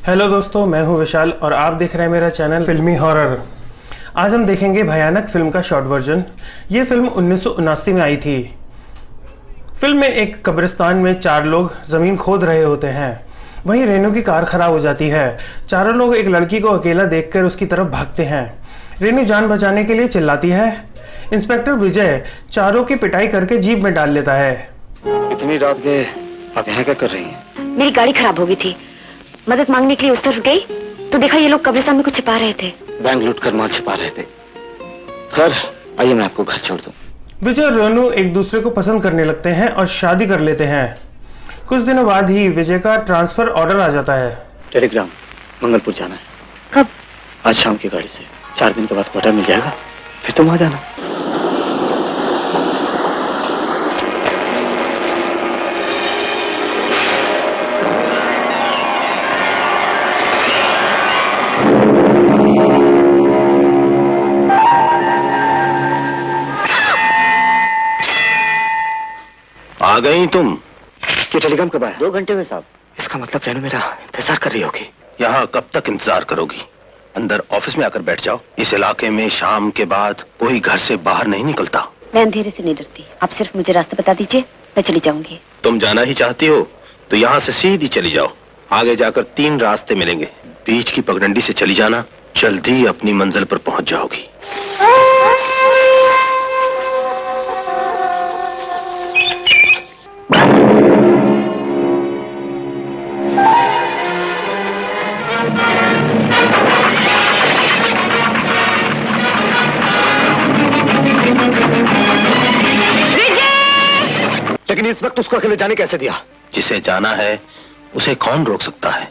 Hello दोस्तों, मैं हूं विशाल और आप देख रहे हैं मेरा चैनल फिल्मी हॉरर। आज हम देखेंगे भयानक फिल्म का शॉर्ट वर्जन। ये फिल्म 1979 में आई थी। फिल्म में एक कब्रिस्तान में 4 लोग ज़मीन खोद रहे होते हैं। वहीं रेनू की कार खराब हो जाती है। चारों लोग एक लड़की को अकेला देखकर उसकी तरफ भागते हैं। रेनू जान बचाने के लिए चिल्लाती है। इंस्पेक्टर विजय चारों की पिटाई करके जीप में डाल लेता है। इतनी रात के आप यहाँ क्या कर रही हैं? मेरी गाड़ी खराब हो गई थी, मदद मांगने के लिए उस तरफ गई तो देखा ये लोग कब्रिस्तान में कुछ छिपा रहे थे। बैंक लूट कर माल छिपा रहे थे। खैर आइए मैं आपको घर छोड़ दूं। विजय और रेनू एक दूसरे को पसंद करने लगते हैं और शादी कर लेते हैं। कुछ दिनों बाद ही विजय का ट्रांसफर ऑर्डर आ जाता है। टेलीग्राम, मंगलपुर जाना है। कब? आज शाम की गाड़ी से। 4 दिन के बाद क्वार्टर मिल जाएगा, फिर तुम आ जाना। आ गई तुम? ये टेलीग्राम कब आया? 2 घंटे हुए साहब। इसका मतलब रेनू मेरा इंतजार कर रही होगी। यहाँ कब तक इंतजार करोगी? अंदर ऑफिस में आकर बैठ जाओ। इस इलाके में शाम के बाद कोई घर से बाहर नहीं निकलता। मैं अंधेरे से नहीं डरती, आप सिर्फ मुझे रास्ता बता दीजिए, मैं चली जाऊंगी। तुम जाना ही चाहती हो तो यहाँ से सीधी चली जाओ। आगे जाकर 3 रास्ते मिलेंगे। बीच की पगडंडी से चली जाना, जल्दी अपनी मंजिल पर पहुंच जाओगी। लेकिन इस वक्त उसको अकेले जाने कैसे दिया? जिसे जाना है उसे कौन रोक सकता है?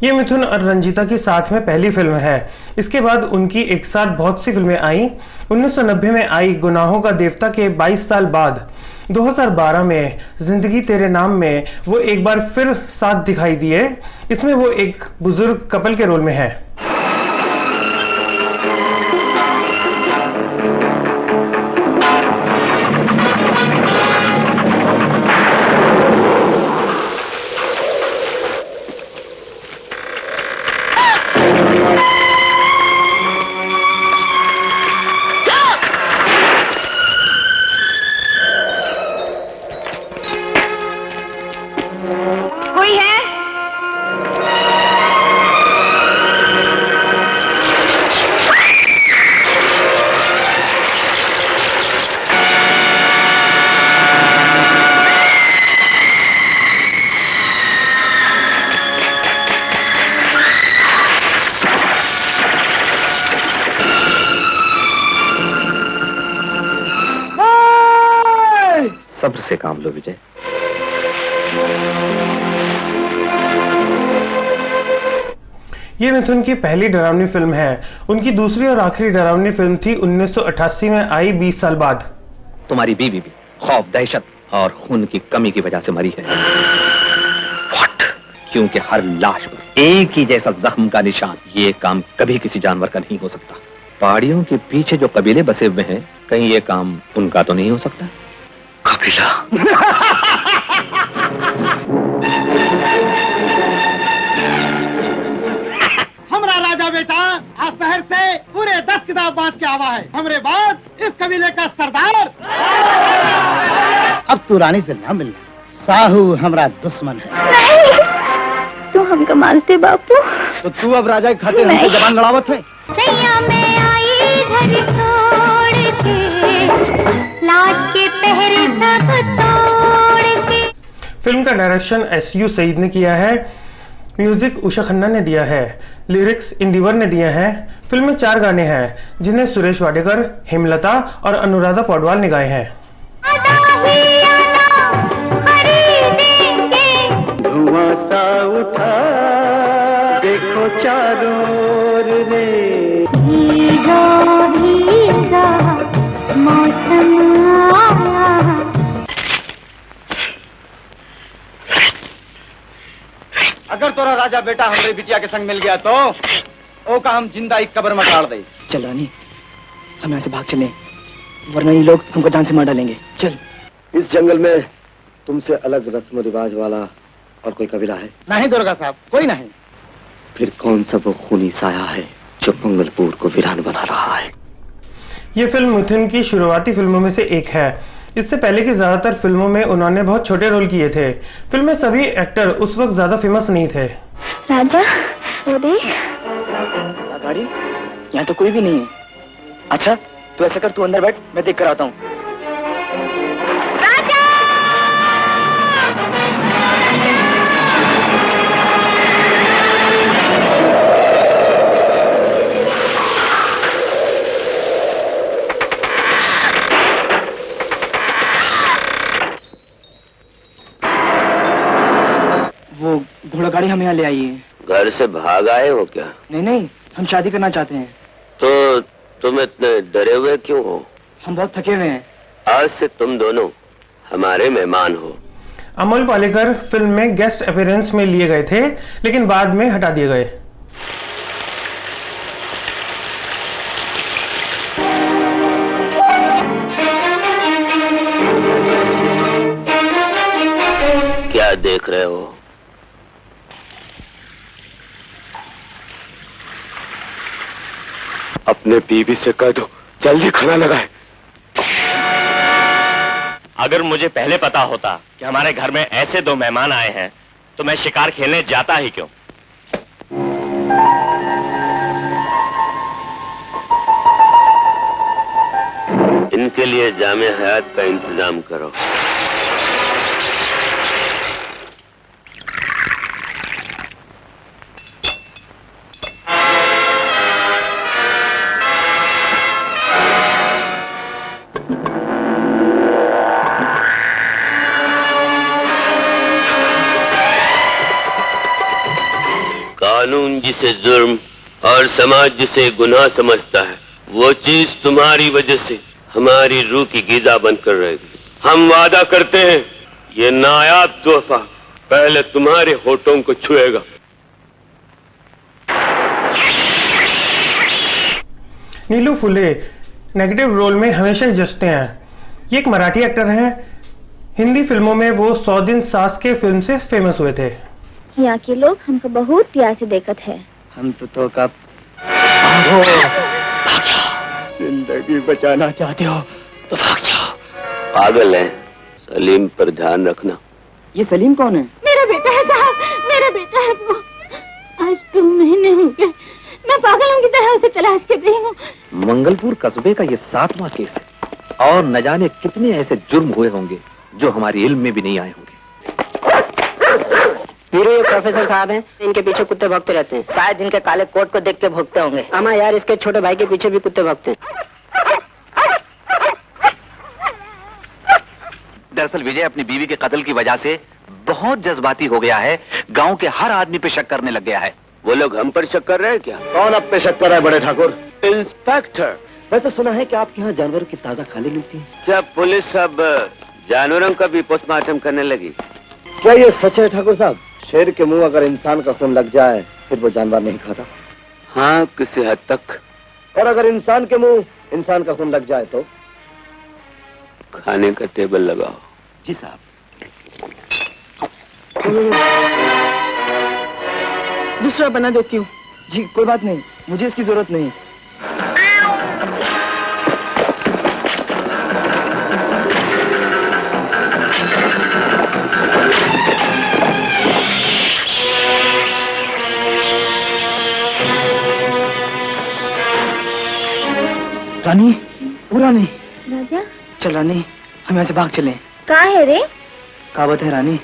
ये मिथुन और रंजीता की साथ में पहली फिल्म है। इसके बाद उनकी एक साथ बहुत सी फिल्में आई। 1990 में आई गुनाहों का देवता के 22 साल बाद 2012 में जिंदगी तेरे नाम में वो एक बार फिर साथ दिखाई दिए। इसमें वो एक बुजुर्ग कपल के रोल में है। कोई है? सब्र से काम लो विजय। ये मिथुन की पहली डरावनी फिल्म है। उनकी दूसरी और आखिरी डरावनी फिल्म थी 1988 में आई 20 साल बाद। तुम्हारी बीवी भी खौफ, दहशत और खून की कमी की वजह से मरी है। What? क्योंकि हर लाश पर एक ही जैसा जख्म का निशान। ये काम कभी किसी जानवर का नहीं हो सकता। पहाड़ियों के पीछे जो कबीले बसे हुए हैं, कहीं ये काम उनका तो नहीं हो सकता? कबीला? हमारा राजा बेटा आज शहर से पूरे 10 किताब बांट के आवा है। हमरे बाद इस कबीले का सरदार। अब तू रानी से ना मिलना, साहू हमारा दुश्मन है। तो हमको मानते बापू? तो तू अब राजा के खातिर हमसे जबान लड़ावत है। में आई घर छोड़ के, लाज के पहरे सब तोड़ के। फिल्म का डायरेक्शन एस.यू. सईद ने किया है। म्यूजिक उषा खन्ना ने दिया है। लिरिक्स इंदिवर ने दिए हैं। फिल्म में 4 गाने हैं जिन्हें सुरेश वाडेकर, हेमलता और अनुराधा पौडवाल ने गाए हैं। धुआं सा उठा देखो चारों ओर रे, भीगा भीगा मौसम आया। अगर तोरा राजा बेटा हमरे बिटिया के संग मिल गया तो ओका हम जिंदा एक कब्र में गाड़ दे। चल रानी, हम यहाँ से भाग चले, वरना ये लोग हमको जान से मार डालेंगे। चल। इस जंगल में तुमसे अलग रस्म रिवाज वाला और कोई कबीला है? नहीं दुर्गा साहब, कोई नहीं। फिर कौन सा वो खूनी साया है जो मंगलपुर को वीरान बना रहा है? ये फिल्म मिथुन की शुरुआती फिल्मों में से एक है। इससे पहले की ज़्यादातर फिल्मों में उन्होंने बहुत छोटे रोल किए थे। फिल्म में सभी एक्टर उस वक्त ज़्यादा फेमस नहीं थे। राजा, वो देख। गाड़ी यहाँ तो कोई भी नहीं है। अच्छा, तू ऐसा कर, तू अंदर बैठ, मैं देख कर आता हूँ। वो घोड़ा गाड़ी हमें यहाँ ले आई है। घर से भाग आए हो क्या? नहीं नहीं, हम शादी करना चाहते हैं। तो तुम इतने डरे हुए क्यों हो? हम बहुत थके हुए हैं। आज से तुम दोनों हमारे मेहमान हो। अमोल पालेकर फिल्म में गेस्ट अपीयरेंस में लिए गए थे, लेकिन बाद में हटा दिए गए। क्या देख रहे हो? अपने बीवी से कह दो जल्दी खाना लगाए। अगर मुझे पहले पता होता कि हमारे घर में ऐसे दो मेहमान आए हैं तो मैं शिकार खेलने जाता ही क्यों। इनके लिए जामे हयात का इंतजाम करो। कानून जिसे जुर्म और समाज जिसे गुनाह समझता है, वो चीज तुम्हारी वजह से हमारी रूह की ग़िज़ा बनकर रहेगी। हम वादा करते हैं, ये नायाब तोहफा पहले तुम्हारे होठों को छुएगा। नीलू फुले नेगेटिव रोल में हमेशा ही जचते हैं। ये एक मराठी एक्टर हैं। हिंदी फिल्मों में वो 100 दिन सास के फिल्म से फेमस हुए थे। यहाँ के लोग हमको बहुत प्यार से देखत है। हम तो कब जिंदगी बचाना चाहते हो तो भाग जाओ। पागल है, सलीम पर ध्यान रखना। ये सलीम कौन है? मेरा बेटा है साहब, मेरा बेटा है वो। आज 2 महीने हो गए, मैं पागलों की तरह उसे तलाश कर रही हूँ। मंगलपुर कस्बे का ये 7वां केस है और न जाने कितने ऐसे जुर्म हुए होंगे जो हमारी इल्म में भी नहीं आए होंगे। ये प्रोफेसर साहब हैं, इनके पीछे कुत्ते भौंकते रहते हैं। शायद इनके काले कोट को देख के भौंकते होंगे। अमा यार, इसके छोटे भाई के पीछे भी कुत्ते भौंकते हैं। दरअसल विजय अपनी बीवी के कत्ल की वजह से बहुत जज्बाती हो गया है। गांव के हर आदमी पे शक करने लग गया है। वो लोग हम पर शक कर रहे हैं क्या? कौन अब पे शक कर रहा है बड़े ठाकुर? इंस्पेक्टर। वैसे सुना है कि आपके यहाँ जानवरों की ताजा खाली मिलती है। क्या पुलिस अब जानवरों का भी पोस्टमार्टम करने लगी? क्या ये सच है ठाकुर साहब? शेर के मुंह अगर इंसान का खून लग जाए फिर वो जानवर नहीं खाता? हाँ, किसी हद तक। और अगर इंसान के मुंह इंसान का खून लग जाए तो? खाने का टेबल लगाओ। जी साहब। दूसरा बना देती हूँ। जी कोई बात नहीं, मुझे इसकी जरूरत नहीं। रानी, ओ रानी। राजा, चल रानी, हम यहाँ से भाग चले। कहाँ है रे? कहावत है रानी,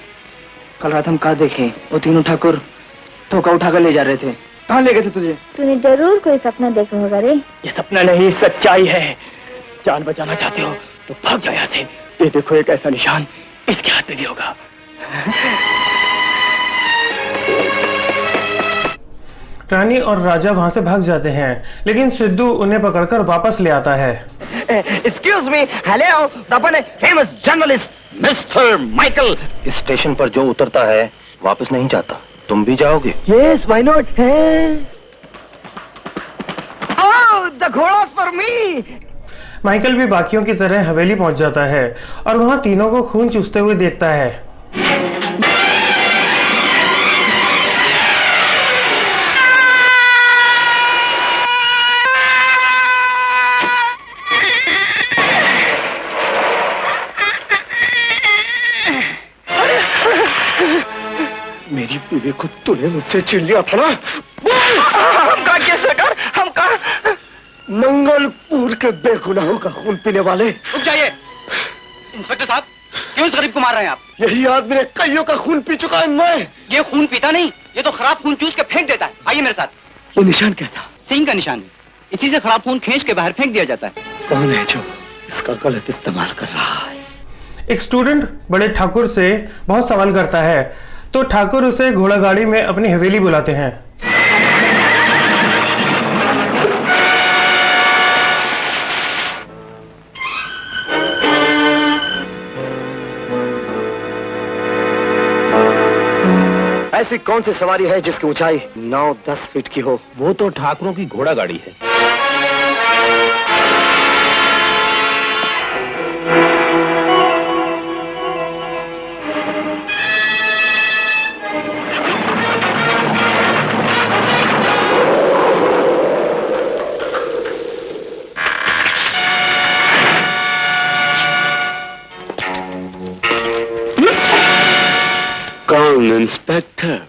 कल रात हम कहा देखे, वो तीनों ठाकुर धोखा उठा कर ले जा रहे थे। कहाँ ले गए थे तुझे? तूने जरूर कोई सपना देखा होगा रे। ये सपना नहीं, सच्चाई है। जान बचाना चाहते हो तो भाग जाओ यहाँ से। ये देखो एक ऐसा निशान इसके हाथ में भी होगा। रानी और राजा वहां से भाग जाते हैं, लेकिन सिद्धू उन्हें पकड़कर वापस ले आता है। Excuse me, hello, the famous journalist mister Michael. इस स्टेशन पर जो उतरता है वापस नहीं जाता। तुम भी जाओगे? Yes, why not? Oh, the घोड़ा फॉर मी। माइकल भी बाकियों की तरह हवेली पहुंच जाता है और वहां तीनों को खून चूसते हुए देखता है। बीवी को तूने मुझसे छीन लिया था ना? हम कहा क्या सरकार, हम कहा? मंगलपुर के बेगुनाहों का खून पीने वाले। रुक जाइए इंस्पेक्टर साहब, क्यों इस गरीब को मार रहे हैं आप? यही आदमी ने कईयों का खून पी चुका है। मैं ये खून पीता नहीं, ये तो खराब खून चूस के फेंक देता है। आइए मेरे साथ। ये निशान क्या था? सिंह का निशान है, इसी से खराब खून खींच के बाहर फेंक दिया जाता है। कौन है जो इसका गलत इस्तेमाल कर रहा है? एक स्टूडेंट बड़े ठाकुर से बहुत सवाल करता है तो ठाकुर उसे घोड़ा गाड़ी में अपनी हवेली बुलाते हैं। ऐसी कौन सी सवारी है जिसकी ऊंचाई 9-10 फीट की हो? वो तो ठाकुरों की घोड़ा गाड़ी है। कौन इंस्पेक्टर?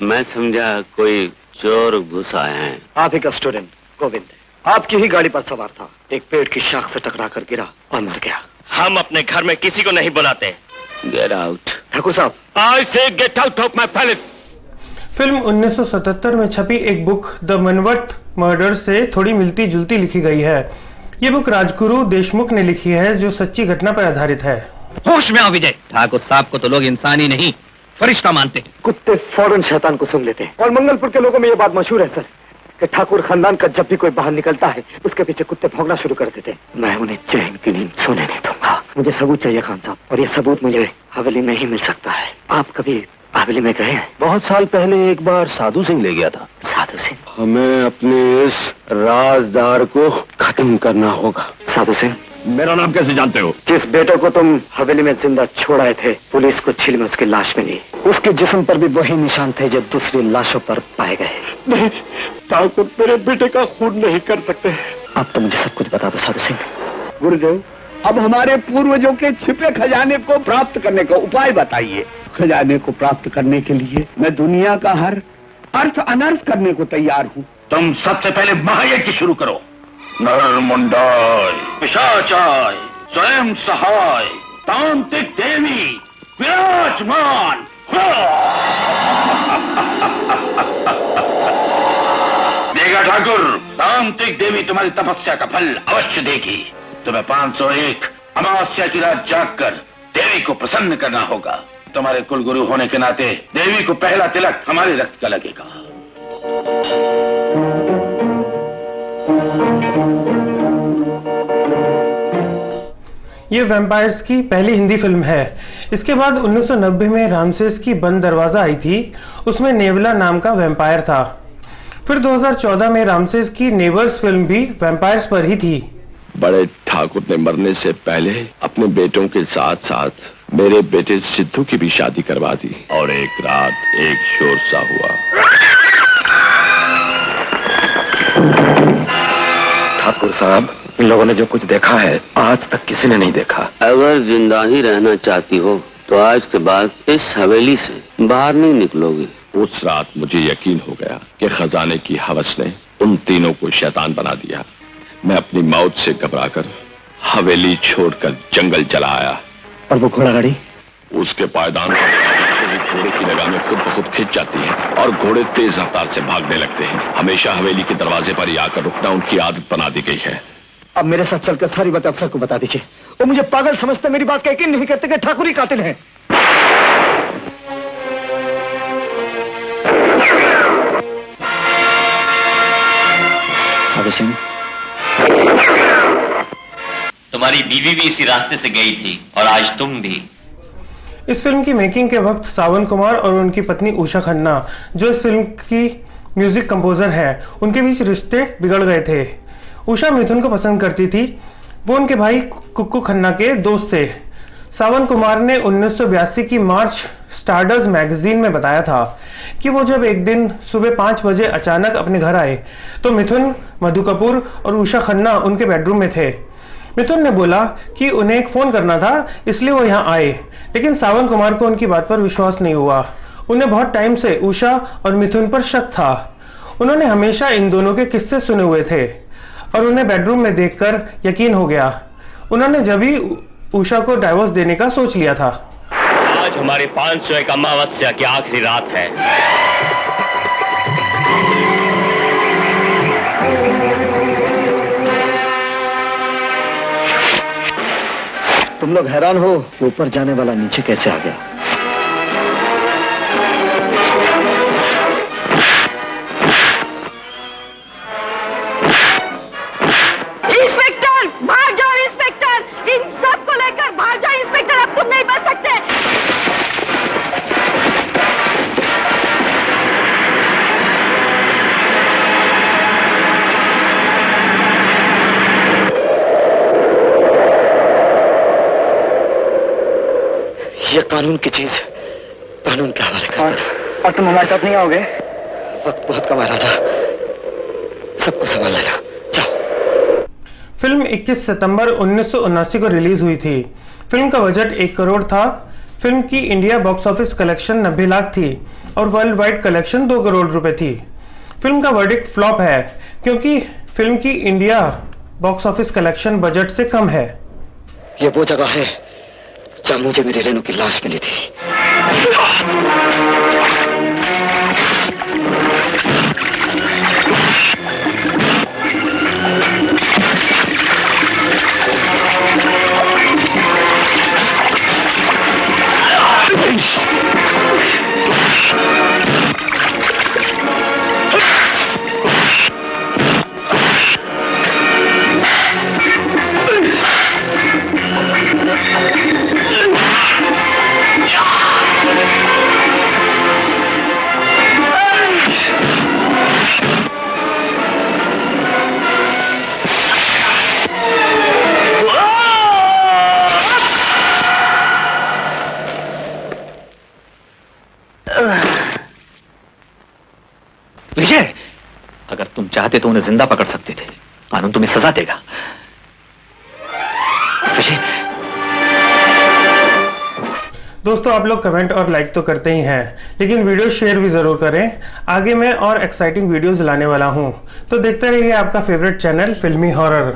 मैं समझा कोई चोर घुस आए हैं। आप ही का स्टूडेंट गोविंद आपकी ही गाड़ी पर सवार था, एक पेड़ की शाख से टकरा कर गिरा और मर गया। हम अपने घर में किसी को नहीं बुलाते। Get out. ठाकुर साहब, आई से get out of my palace. Film 1977 में छपी एक बुक द मनवट मर्डर से थोड़ी मिलती जुलती लिखी गई है। ये बुक राजगुरु देशमुख ने लिखी है जो सच्ची घटना पर आधारित है। होश में आओ विजय, ठाकुर साहब को तो लोग इंसान ही नहीं फरिश्ता मानते हैं। कुत्ते फौरन शैतान को सूंघ लेते हैं और मंगलपुर के लोगों में ये बात मशहूर है सर कि ठाकुर खानदान का जब भी कोई बाहर निकलता है उसके पीछे कुत्ते भौंकना शुरू कर देते हैं। मैं उन्हें चैन की नींद सोने नहीं दूंगा। मुझे सबूत चाहिए खान साहब, और ये सबूत मुझे हवेली में ही मिल सकता है। आप कभी हवेली में गए हैं? बहुत साल पहले एक बार साधु सिंह ले गया था। साधु सिंह? हमें अपने इस राजदार को खत्म करना होगा। साधु सिंह? मेरा नाम कैसे जानते हो? जिस बेटे को तुम हवेली में जिंदा छोड़ आए थे, पुलिस को छील में उसकी लाश मिली। उसके जिस्म पर भी वही निशान थे जो दूसरी लाशों पर पाए गए। नहीं, ठाकुर मेरे बेटे का खून नहीं कर सकते। अब तो मुझे सब कुछ बता दो साधु सिंह। गुरुदेव, अब हमारे पूर्वजों के छिपे खजाने को प्राप्त करने का उपाय बताइए। खजाने को प्राप्त करने के लिए मैं दुनिया का हर अर्थ अनर्थ करने को तैयार हूँ। तुम सबसे पहले महायज्ञ शुरू करो। नरमुंडाय, पिशाचाय, स्वयं सहाय, तांत्रिक देवी, विराजमान। देगा ठाकुर, तांत्रिक देवी तुम्हारी तपस्या का फल अवश्य देगी। तुम्हें 501 अमावस्या की रात जागकर देवी को प्रसन्न करना होगा। तुम्हारे कुलगुरु होने के नाते देवी को पहला तिलक हमारे रक्त का लगेगा। ये वैम्पायर्स की पहली हिंदी फिल्म है। इसके बाद 1990 में रामसेस की बंद दरवाजा आई थी, उसमें नेवला नाम का वैम्पायर था। फिर 2014 में रामसेस की नेबर्स फिल्म भी वैम्पायर्स पर ही थी। बड़े ठाकुर ने मरने से पहले अपने बेटों के साथ साथ मेरे बेटे सिद्धू की भी शादी करवा दी और एक रात एक शोर सा हुआ। ठाकुर साहब, इन लोगों ने जो कुछ देखा है आज तक किसी ने नहीं देखा। अगर जिंदा ही रहना चाहती हो तो आज के बाद इस हवेली से बाहर नहीं निकलोगी। उस रात मुझे यकीन हो गया कि खजाने की हवस ने उन तीनों को शैतान बना दिया। मैं अपनी मौत से घबराकर हवेली छोड़कर जंगल चला आया। और वो घोड़ा गाड़ी? उसके पायदान घोड़े की लगामें खुद ब खुद खिंच जाती हैं और घोड़े तेज रफ्तार से भागने लगते हैं। हमेशा हवेली के दरवाजे पर ही आकर रुकना उनकी आदत बना दी गई है। अब मेरे साथ चलकर सारी बात अफसर को बता दीजिए। वो मुझे पागल समझते, मेरी बात का यकीन नहीं करते कि ठाकुर ही कातिल हैं। साधु सिंह, तुम्हारी बीवी भी इसी रास्ते से गई थी और आज तुम भी। इस फिल्म की मेकिंग के वक्त सावन कुमार और उनकी पत्नी उषा खन्ना, जो इस फिल्म की म्यूजिक कंपोजर है, उनके बीच रिश्ते बिगड़ गए थे। उषा मिथुन को पसंद करती थी, वो उनके भाई कुक्कू खन्ना के दोस्त थे। सावन कुमार ने 1982 की मार्च स्टारडस्ट मैगजीन में बताया था कि वो जब एक दिन सुबह 5 बजे अचानक अपने घर आए तो मिथुन, मधु कपूर और उषा खन्ना उनके बेडरूम में थे। मिथुन ने बोला कि उन्हें एक फ़ोन करना था, इसलिए वो यहाँ आए, लेकिन सावन कुमार को उनकी बात पर विश्वास नहीं हुआ। उन्हें बहुत टाइम से उषा और मिथुन पर शक था। उन्होंने हमेशा इन दोनों के किस्से सुने हुए थे और उन्हें बेडरूम में देखकर यकीन हो गया। उन्होंने जब ही उषा को डाइवोर्स देने का सोच लिया था। आज हमारी 501 अमावस्या की आखिरी रात है। तुम लोग हैरान हो कि ऊपर जाने वाला नीचे कैसे आ गया। इंस्पेक्टर भाग जाओ, इंस्पेक्टर इन सबको लेकर भाग जाओ इंस्पेक्टर, अब तुम नहीं बच सकते। ये कानून की चीज कानून के हवाले कर देना। और तुम हमारे साथ नहीं आओगे? वक्त बहुत कम आ रहा था, सबको संभाल लेना। जाओ। फिल्म 21 सितंबर 1979 को रिलीज हुई थी। फिल्म का बजट 1 करोड़ था। फिल्म की India box office collection 90 lakh थी और वर्ल्ड वाइड कलेक्शन 2 करोड़ रुपए थी। फिल्म का वर्डिक्ट फ्लॉप है क्योंकि फिल्म की India box office collection budget से कम है। ये वो जगह है जहां मुझे मेरी रेनू की लाश मिली थी। विजय, अगर तुम चाहते तो उन्हें जिंदा पकड़ सकते थे। कानून तुम्हें सजा देगा। विजय। दोस्तों, आप लोग कमेंट और लाइक तो करते ही हैं, लेकिन वीडियो शेयर भी जरूर करें। आगे मैं और एक्साइटिंग वीडियोस लाने वाला हूं, तो देखते रहिए आपका फेवरेट चैनल फिल्मी हॉरर।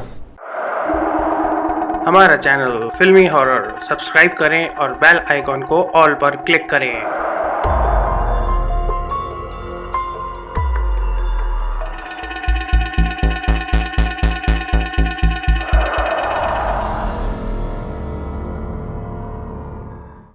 हमारा चैनल फिल्मी हॉरर सब्सक्राइब करें और बेल आइकॉन को ऑल पर क्लिक करें।